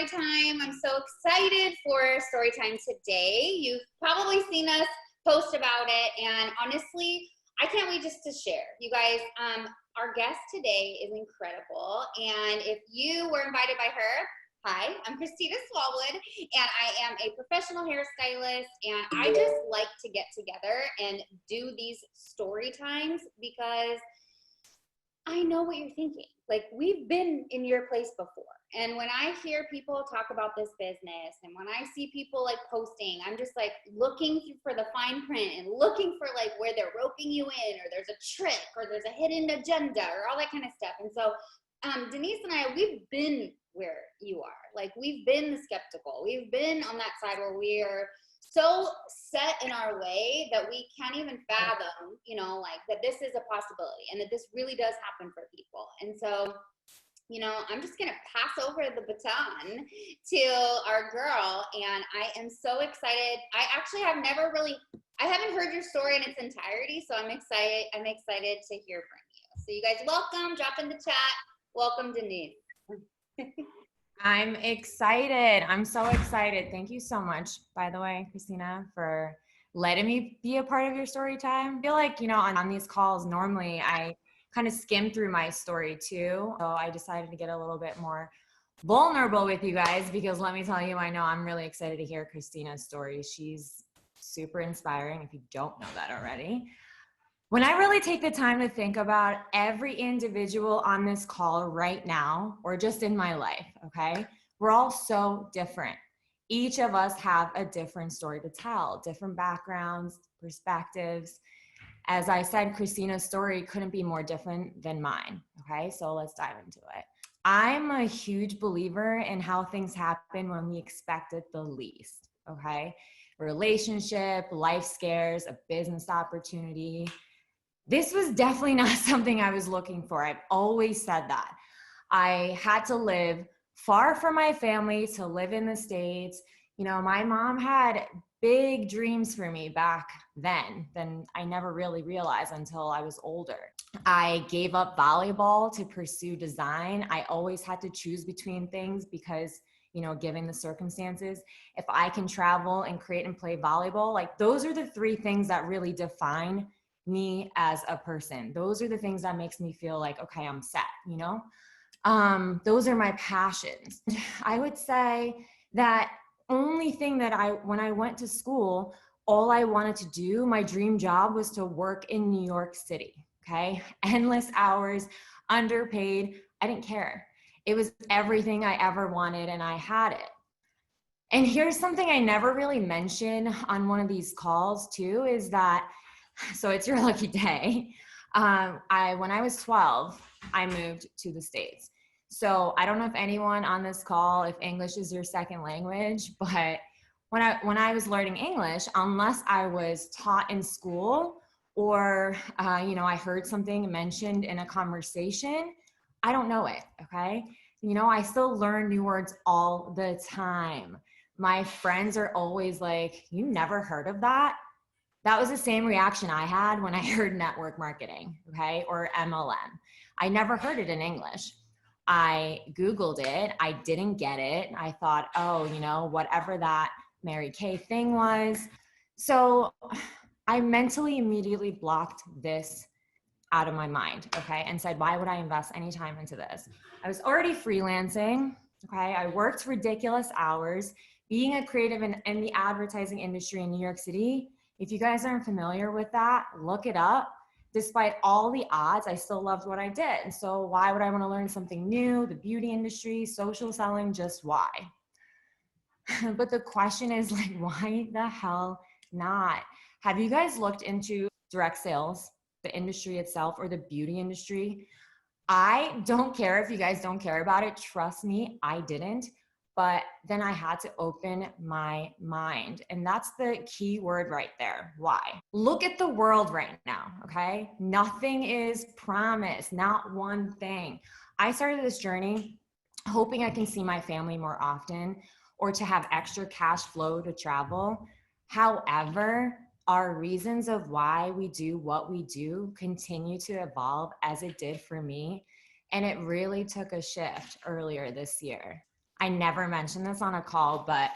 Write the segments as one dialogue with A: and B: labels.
A: story time. I'm so excited for story time today. You've probably seen us post about it, and honestly, I can't wait just to share. You guys, our guest today is incredible, and if you were invited by her, hi, I'm Christina Smallwood, and I am a professional hairstylist, and I just like to get together and do these story times because I know what you're thinking. Like, we've been in your place before. And when I hear people talk about this business and when I see people like posting, I'm just like looking for the fine print and looking for like where they're roping you in, or there's a trick, or there's a hidden agenda, or all that kind of stuff. And so Denise and I, we've been where you are. Like, we've been the skeptical. We've been on that side where we are so set in our way that we can't even fathom, you know, like that this is a possibility and that this really does happen for people. And so, you know, I'm just going to pass over the baton to our girl, and I am so excited. I actually have never really, I haven't heard your story in its entirety, so I'm excited to hear from you. So you guys, welcome, drop in the chat. Welcome, Denise.
B: I'm excited. I'm so excited. Thank you so much, by the way, Christina, for letting me be a part of your story time. I feel like, you know, on these calls, normally I kind of skim through my story too. So I decided to get a little bit more vulnerable with you guys because let me tell you, I know I'm really excited to hear Christina's story. She's super inspiring if you don't know that already. When I really take the time to think about every individual on this call right now, or just in my life, okay, we're all so different. Each of us have a different story to tell, different backgrounds, perspectives. As I said, Christina's story couldn't be more different than mine, okay? So let's dive into it. I'm a huge believer in how things happen when we expect it the least, okay? A relationship, life scares, a business opportunity. This was definitely not something I was looking for. I've always said that. I had to live far from my family to live in the States. You know, my mom had big dreams for me back then I never really realized until I was older. I gave up volleyball to pursue design. I always had to choose between things because, you know, given the circumstances, if I can travel and create and play volleyball, like those are the three things that really define me as a person. Those are the things that makes me feel like, okay, I'm set, you know? Those are my passions. I would say that only thing that when I went to school, all I wanted to do, my dream job was to work in New York City, okay? Endless hours, underpaid, I didn't care. It was everything I ever wanted and I had it. And here's something I never really mention on one of these calls too, is that, so it's your lucky day. When I was 12, I moved to the States. So I don't know if anyone on this call, if English is your second language, but when I was learning English, unless I was taught in school or, you know, I heard something mentioned in a conversation, I don't know it, okay? You know, I still learn new words all the time. My friends are always like, you never heard of that? That was the same reaction I had when I heard network marketing, okay, or MLM. I never heard it in English. I Googled it. I didn't get it. I thought, oh, you know, whatever that Mary Kay thing was. So I mentally immediately blocked this out of my mind, okay, and said, why would I invest any time into this? I was already freelancing, okay? I worked ridiculous hours. Being a creative in the advertising industry in New York City, if you guys aren't familiar with that, look it up. Despite all the odds, I still loved what I did. And so why would I want to learn something new? The beauty industry, social selling, just why? But the question is like, why the hell not? Have you guys looked into direct sales, the industry itself, or the beauty industry? I don't care if you guys don't care about it. Trust me, I didn't. But then I had to open my mind. And that's the key word right there. Why? Look at the world right now, okay? Nothing is promised, not one thing. I started this journey hoping I can see my family more often or to have extra cash flow to travel. However, our reasons of why we do what we do continue to evolve as it did for me. And it really took a shift earlier this year. I never mentioned this on a call, but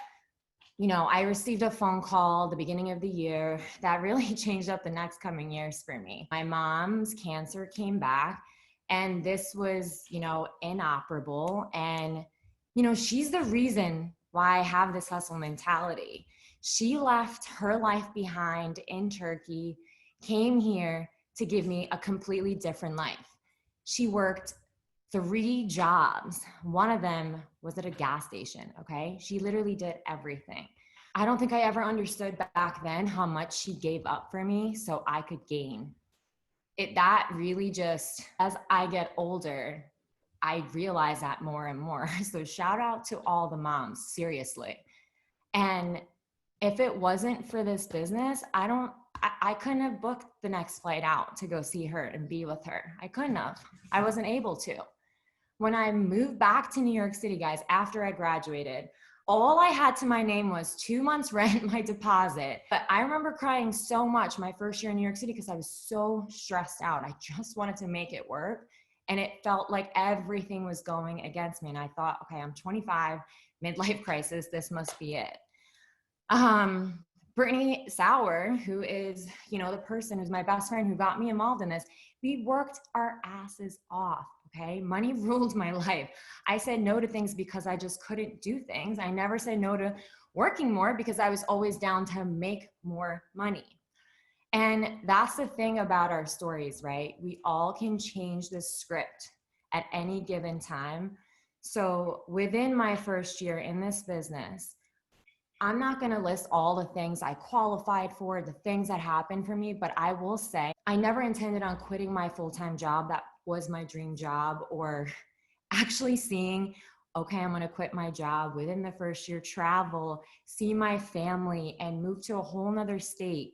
B: I received a phone call the beginning of the year that really changed up the next coming years for me. My mom's cancer came back, and this was, inoperable. And, she's the reason why I have this hustle mentality. She left her life behind in Turkey, came here to give me a completely different life. She worked 3 jobs. One of them was at a gas station, okay? She literally did everything. I don't think I ever understood back then how much she gave up for me so I could gain. That really just, as I get older, I realize that more and more. So shout out to all the moms, seriously. And if it wasn't for this business, I couldn't have booked the next flight out to go see her and be with her. I couldn't have. I wasn't able to. When I moved back to New York City, guys, after I graduated, all I had to my name was 2 months rent, my deposit. But I remember crying so much my first year in New York City because I was so stressed out. I just wanted to make it work. And it felt like everything was going against me. And I thought, okay, I'm 25, midlife crisis. This must be it. Brittany Sauer, who is, the person who's my best friend who got me involved in this, we worked our asses off. Okay. Money ruled my life. I said no to things because I just couldn't do things. I never said no to working more because I was always down to make more money. And that's the thing about our stories, right? We all can change the script at any given time. So within my first year in this business, I'm not going to list all the things I qualified for, the things that happened for me, but I will say I never intended on quitting my full-time job. That was my dream job, or actually seeing, okay, I'm going to quit my job within the first year, travel, see my family, and move to a whole nother state.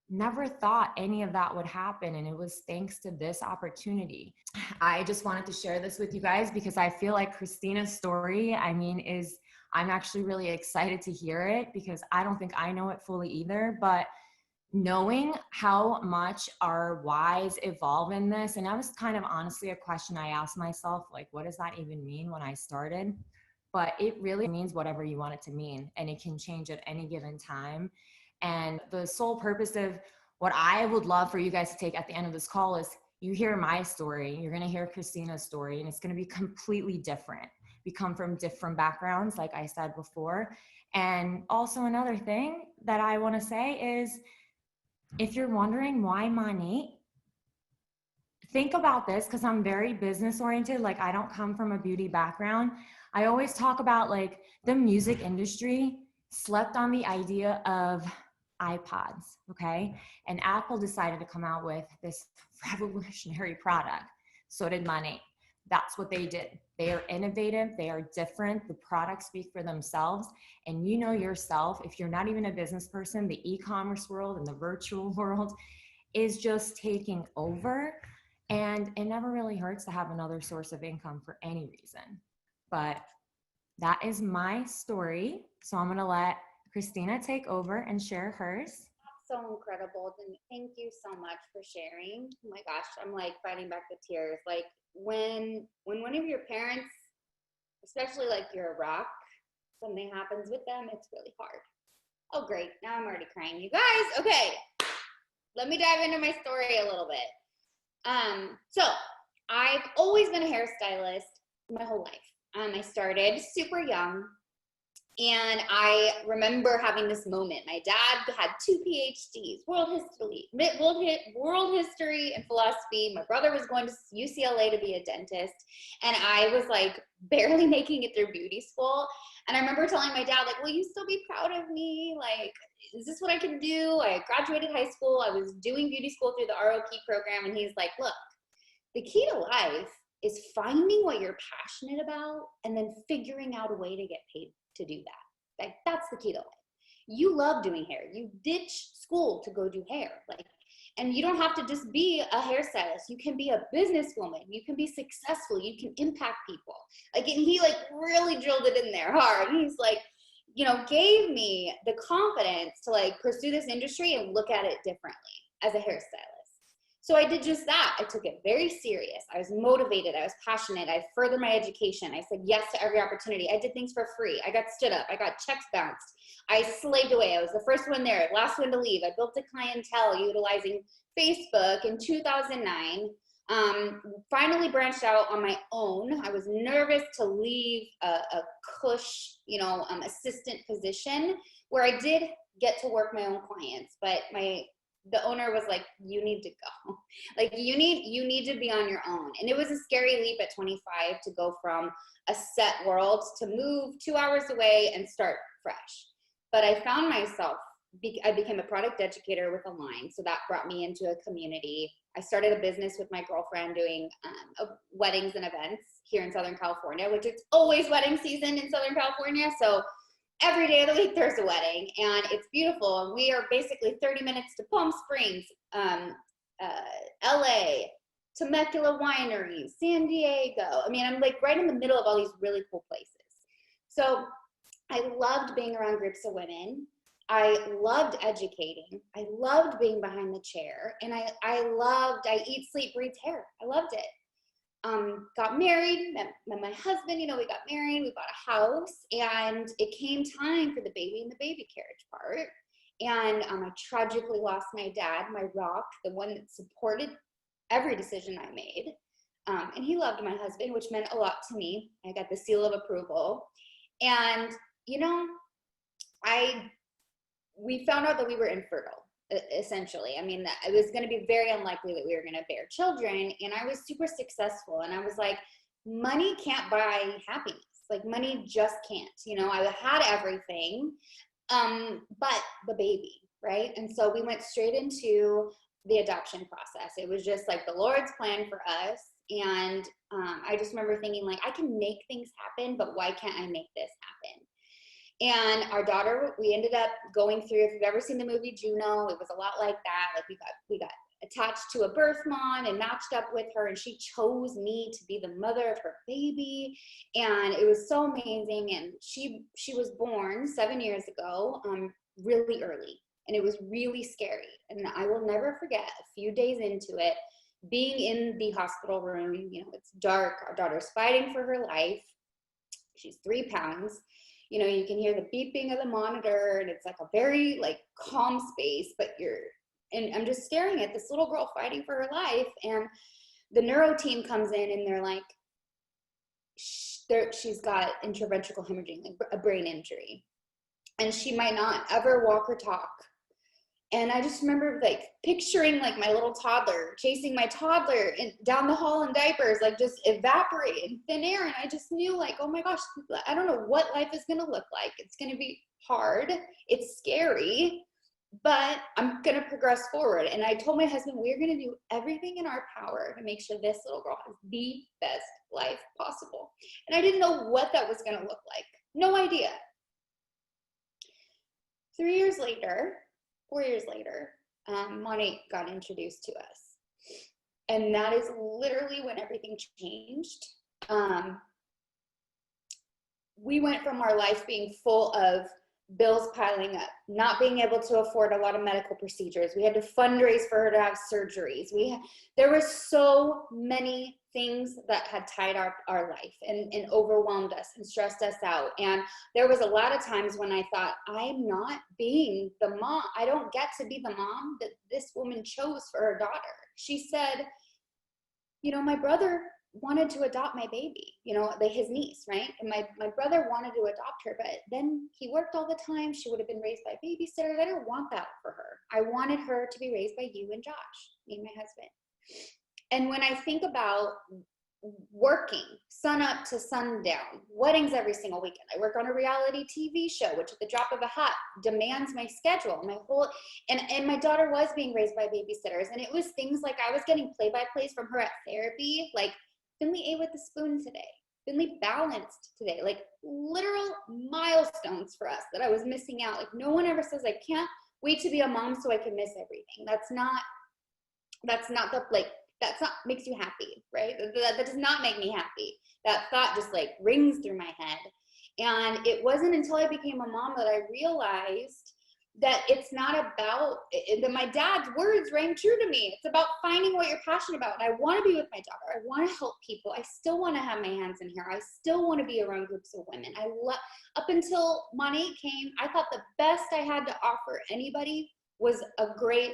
B: Never thought any of that would happen. And it was thanks to this opportunity. I just wanted to share this with you guys because I feel like Christina's story, I'm actually really excited to hear it because I don't think I know it fully either, but knowing how much our whys evolve in this, and that was kind of honestly a question I asked myself, like, what does that even mean when I started? But it really means whatever you want it to mean, and it can change at any given time. And the sole purpose of what I would love for you guys to take at the end of this call is you hear my story, you're going to hear Christina's story, and it's going to be completely different. We come from different backgrounds, like I said before. And also another thing that I want to say is, if you're wondering why money, think about this because I'm very business oriented. Like, I don't come from a beauty background. I always talk about like the music industry slept on the idea of iPods, okay? And Apple decided to come out with this revolutionary product. So did money. That's what they did. They are innovative. They are different. The products speak for themselves. And you know yourself, if you're not even a business person, the e-commerce world and the virtual world is just taking over. And it never really hurts to have another source of income for any reason. But that is my story. So I'm going to let Christina take over and share hers.
A: So incredible. And thank you so much for sharing. Oh my gosh, I'm like fighting back the tears. Like when one of your parents, especially like you're a rock, something happens with them, it's really hard. Oh great, now I'm already crying. You guys, okay. Let me dive into my story a little bit. So I've always been a hairstylist my whole life. I started super young. And I remember having this moment. My dad had 2 PhDs, world history and philosophy. My brother was going to UCLA to be a dentist. And I was like barely making it through beauty school. And I remember telling my dad, like, will you still be proud of me? Like, is this what I can do? I graduated high school. I was doing beauty school through the ROP program. And he's like, look, the key to life is finding what you're passionate about and then figuring out a way to get paid to do that. Like, that's the key to life. You love doing hair. You ditch school to go do hair. Like, and you don't have to just be a hairstylist. You can be a businesswoman. You can be successful. You can impact people. Like, and he like really drilled it in there hard. He's like, gave me the confidence to like pursue this industry and look at it differently as a hairstylist. So I did just that. I took it very serious. I was motivated. I was passionate. I furthered my education. I said yes to every opportunity. I did things for free. I got stood up. I got checks bounced. I slaved away. I was the first one there, last one to leave. I built a clientele utilizing Facebook in 2009. Finally branched out on my own. I was nervous to leave a cush, assistant position where I did get to work my own clients, but the owner was like, you need to go. Like, you need to be on your own. And it was a scary leap at 25 to go from a set world to move 2 hours away and start fresh. But I found myself, I became a product educator with Align. So that brought me into a community. I started a business with my girlfriend doing weddings and events here in Southern California, which it's always wedding season in Southern California. So every day of the week there's a wedding, and it's beautiful. And we are basically 30 minutes to Palm Springs, LA, Temecula Winery, San Diego. I mean, I'm like right in the middle of all these really cool places. So I loved being around groups of women. I loved educating. I loved being behind the chair. And I eat, sleep, breathe hair. I loved it. Got married, met my husband, we got married, we bought a house, and it came time for the baby and the baby carriage part. And I tragically lost my dad, my rock, the one that supported every decision I made. And he loved my husband, which meant a lot to me. I got the seal of approval. And, we found out that we were infertile, essentially. I mean, it was going to be very unlikely that we were going to bear children. And I was super successful. And I was like, money can't buy happiness. Like, money just can't. I had everything, but the baby, right? And so we went straight into the adoption process. It was just like the Lord's plan for us. And I just remember thinking, like, I can make things happen, but why can't I make this happen? And our daughter, we ended up going through, if you've ever seen the movie Juno, it was a lot like that. Like, we got attached to a birth mom and matched up with her, and she chose me to be the mother of her baby. And it was so amazing. And she was born 7 years ago, really early. And it was really scary. And I will never forget, a few days into it, being in the hospital room, it's dark. Our daughter's fighting for her life. She's 3 pounds. You can hear the beeping of the monitor, and it's like a very calm space, and I'm just staring at this little girl fighting for her life. And the neuro team comes in, and they're like, she's got interventricular hemorrhaging, like a brain injury, and she might not ever walk or talk. And I just remember picturing my little toddler chasing my toddler down the hall in diapers, just evaporate in thin air. And I just knew oh my gosh, I don't know what life is going to look like. It's going to be hard. It's scary, but I'm going to progress forward. And I told my husband, we're going to do everything in our power to make sure this little girl has the best life possible. And I didn't know what that was going to look like. No idea. 4 years later, Monty got introduced to us. And that is literally when everything changed. We went from our life being full of bills piling up, not being able to afford a lot of medical procedures. We had to fundraise for her to have surgeries. There were so many things that had tied our life and overwhelmed us and stressed us out. And there was a lot of times when I thought, I'm not being the mom. I don't get to be the mom that this woman chose for her daughter. She said, my brother wanted to adopt my baby, his niece, right? And my brother wanted to adopt her, but then he worked all the time. She would have been raised by babysitters. I didn't want that for her. I wanted her to be raised by you and Josh, me and my husband. And when I think about working sun up to sundown, weddings every single weekend, I work on a reality TV show, which at the drop of a hat demands my schedule, and my daughter was being raised by babysitters. And it was things like I was getting play-by-plays from her at therapy, like, Finley ate with a spoon today. Finley balanced today. Literal milestones for us that I was missing out. No one ever says, I can't wait to be a mom so I can miss everything. That's not makes you happy, right? That does not make me happy. That thought just rings through my head. And it wasn't until I became a mom that I realized that it's not about, that my dad's words rang true to me. It's about finding what you're passionate about. And I want to be with my daughter. I want to help people. I still want to have my hands in hair. I still want to be around groups of women. Up until Monat came, I thought the best I had to offer anybody was a great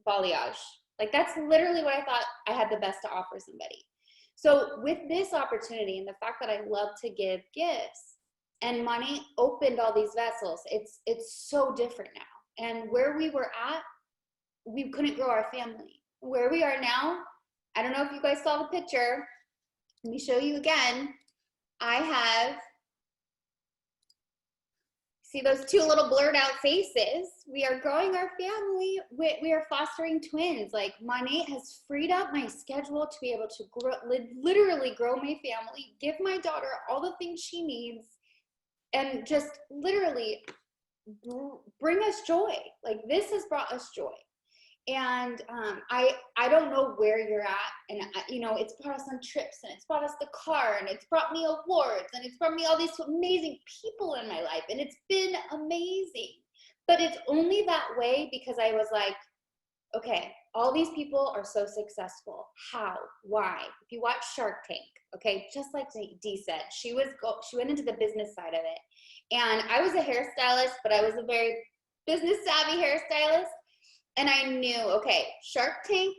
A: balayage. Like, that's literally what I thought I had the best to offer somebody. So with this opportunity and the fact that I love to give gifts, and Monat opened all these vessels, it's so different now. And where we were at, we couldn't grow our family. Where we are now, I don't know if you guys saw the picture. Let me show you again. I have, see those two little blurred out faces? We are growing our family. We are fostering twins. Like, Monat has freed up my schedule to be able to grow, literally grow my family, give my daughter all the things she needs, and just literally bring us joy. Like, this has brought us joy. And I don't know where you're at, and you know, it's brought us on trips, and it's brought us the car, and it's brought me awards, and it's brought me all these amazing people in my life, and it's been amazing. But it's only that way because I was like, okay, all these people are so successful. How? Why? If you watch Shark Tank, okay, just like Dee said, she went into the business side of it. And I was a hairstylist, but I was a very business savvy hairstylist. And I knew, okay, Shark Tank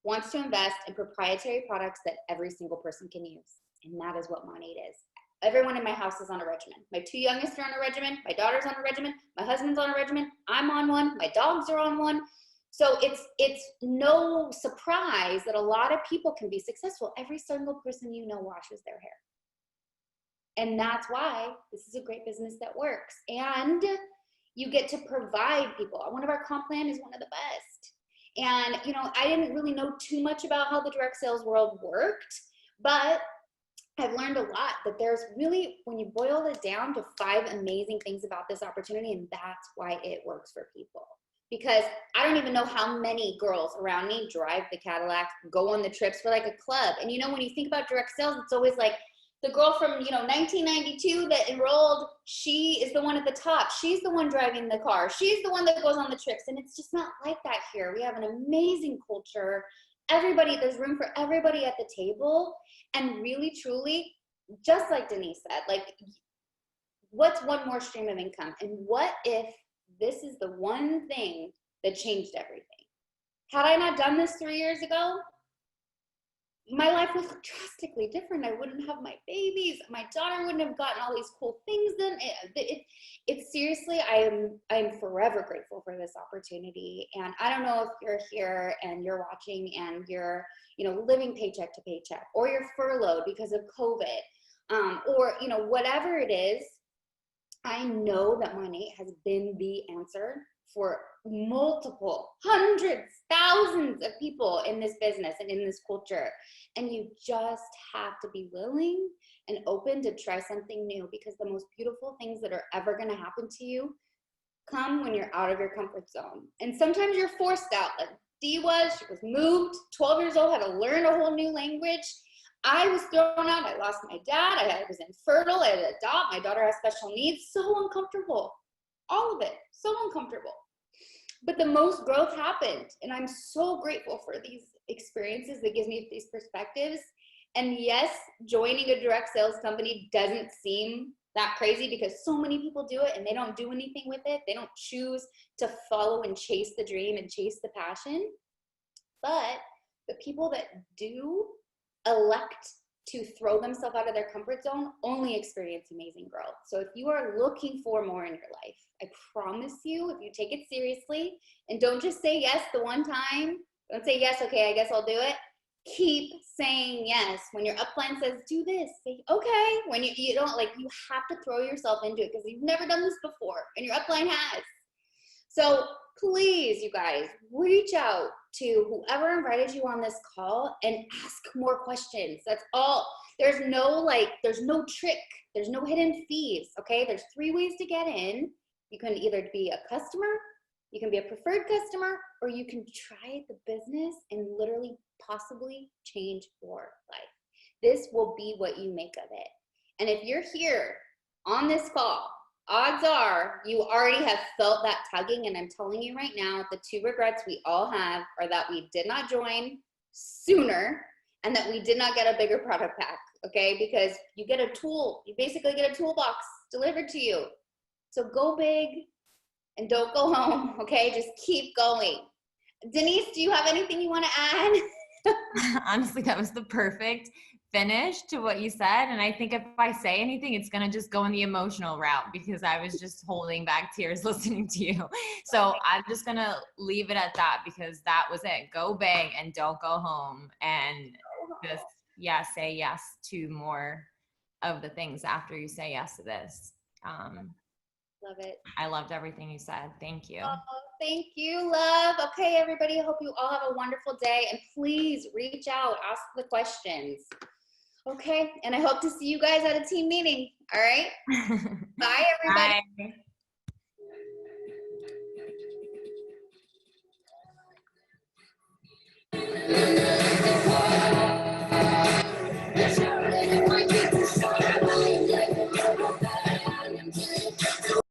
A: wants to invest in proprietary products that every single person can use. And that is what Monat is. Everyone in my house is on a regimen. My two youngest are on a regimen. My daughter's on a regimen. My husband's on a regimen. I'm on one. My dogs are on one. So it's no surprise that a lot of people can be successful. Every single person you know washes their hair. And that's why this is a great business that works. And you get to provide people. One of our comp plan is one of the best. And, you know, I didn't really know too much about how the direct sales world worked, but I've learned a lot that there's really, when you boil it down to 5 amazing things about this opportunity, and that's why it works for people. Because I don't even know how many girls around me drive the Cadillac, go on the trips for like a club. And, you know, when you think about direct sales, it's always like, the girl from, you know, 1992 that enrolled, she is the one at the top. She's the one driving the car. She's the one that goes on the trips. And it's just not like that here. We have an amazing culture. Everybody, there's room for everybody at the table. And really, truly, just like Denise said, like, what's one more stream of income? And what if this is the one thing that changed everything? Had I not done this 3 years ago, my life was drastically different. I wouldn't have my babies. My daughter wouldn't have gotten all these cool things then. It's seriously, I am forever grateful for this opportunity. And I don't know if you're here and you're watching and you're, you know, living paycheck to paycheck, or you're furloughed because of COVID, or, you know, whatever it is. I know that Monat has been the answer for multiple hundreds, thousands of people in this business and in this culture. And you just have to be willing and open to try something new, because the most beautiful things that are ever going to happen to you come when you're out of your comfort zone. And sometimes you're forced out. Like Dee was, she was moved, 12 years old, had to learn a whole new language. I was thrown out. I lost my dad. I was infertile. I had to adopt. My daughter has special needs. So uncomfortable. All of it. So uncomfortable. But the most growth happened. And I'm so grateful for these experiences that gives me these perspectives. And yes, joining a direct sales company doesn't seem that crazy, because so many people do it and they don't do anything with it. They don't choose to follow and chase the dream and chase the passion. But the people that do elect to throw themselves out of their comfort zone only experience amazing growth. So if you are looking for more in your life, I promise you, if you take it seriously and don't just say yes the one time, don't say yes, okay, I guess I'll do it. Keep saying yes. When your upline says do this, say okay. When you don't, like, you have to throw yourself into it, because you've never done this before and your upline has. So please, you guys, reach out to whoever invited you on this call and ask more questions. That's all. There's no trick. There's no hidden fees, okay? There's 3 ways to get in. You can either be a customer, you can be a preferred customer, or you can try the business and literally possibly change your life. This will be what you make of it. And if you're here on this call, odds are you already have felt that tugging. And I'm telling you right now, the 2 regrets we all have are that we did not join sooner and that we did not get a bigger product pack, okay? Because you get a tool, you basically get a toolbox delivered to you. So go big and don't go home, okay? Just keep going. Denise, do you have anything you want to add?
B: Honestly, that was the perfect finish to what you said. And I think if I say anything, it's going to just go in the emotional route because I was just holding back tears listening to you. So I'm just going to leave it at that because that was it. Go big and don't go home. And just, yeah, say yes to more of the things after you say yes to this.
A: Love it.
B: I loved everything you said. Thank you.
A: Oh, thank you, love. Okay, everybody, I hope you all have a wonderful day. And please reach out, ask the questions. Okay, and I hope to see you guys at a team meeting. All right? Bye, everybody.
B: Bye.